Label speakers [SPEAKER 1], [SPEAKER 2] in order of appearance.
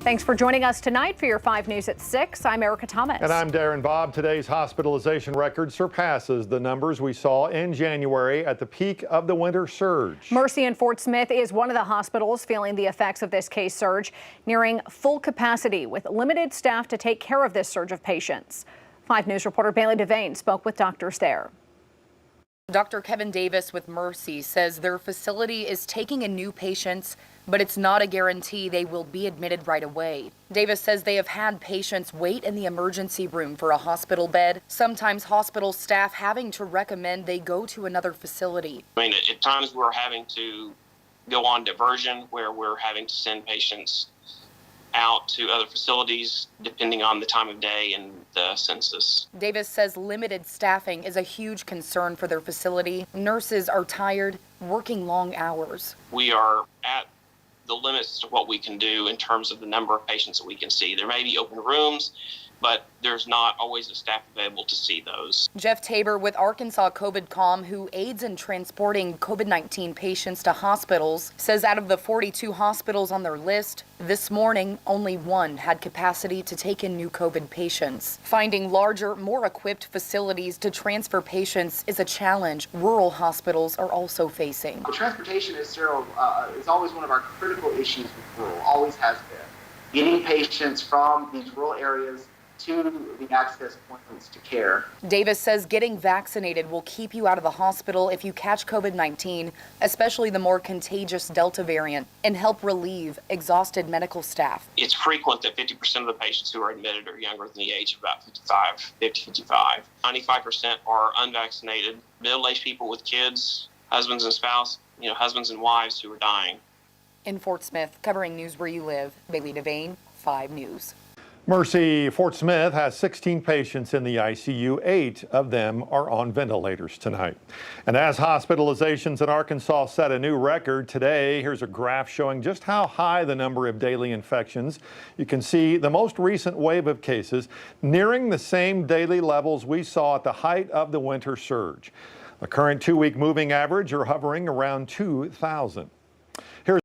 [SPEAKER 1] Thanks for joining us tonight for your 5 News at 6. I'm Erica Thomas.
[SPEAKER 2] And I'm Darren Bobb. Today's hospitalization record surpasses the numbers we saw in January at the peak of the winter surge.
[SPEAKER 1] Mercy in Fort Smith is one of the hospitals feeling the effects of this case surge, nearing full capacity with limited staff to take care of this surge of patients. 5 News reporter Bailey Devane spoke with doctors there.
[SPEAKER 3] Dr. Kevin Davis with Mercy says their facility is taking in new patients, but it's not a guarantee they will be admitted right away. Davis says they have had patients wait in the emergency room for a hospital bed, sometimes hospital staff having to recommend they go to another facility.
[SPEAKER 4] I mean, at times we're having to go on diversion where we're having to send patients out to other facilities depending on the time of day and the census.
[SPEAKER 3] Davis says limited staffing is a huge concern for their facility. Nurses are tired, working long hours.
[SPEAKER 4] We are at the limits to what we can do in terms of the number of patients that we can see. There may be open rooms, but there's not always a staff available to see those.
[SPEAKER 3] Jeff Tabor with Arkansas COVID-Com, who aids in transporting COVID-19 patients to hospitals, says out of the 42 hospitals on their list, this morning only one had capacity to take in new COVID patients. Finding larger, more equipped facilities to transfer patients is a challenge rural hospitals are also facing.
[SPEAKER 5] The transportation is always one of our critical issues with rural, always has been. Getting patients from these rural areas to the access points to care.
[SPEAKER 3] Davis says getting vaccinated will keep you out of the hospital if you catch COVID-19, especially the more contagious Delta variant, and help relieve exhausted medical staff.
[SPEAKER 4] It's frequent that 50% of the patients who are admitted are younger than the age of about 55. 95% are unvaccinated, middle-aged people with kids, husbands and husbands and wives who are dying.
[SPEAKER 3] In Fort Smith, covering news where you live, Bailey Devane, 5 News.
[SPEAKER 2] Mercy Fort Smith has 16 patients in the ICU. 8 of them are on ventilators tonight. And as hospitalizations in Arkansas set a new record today, here's a graph showing just how high the number of daily infections. You can see the most recent wave of cases nearing the same daily levels we saw at the height of the winter surge. The current 2-week moving average are hovering around 2,000.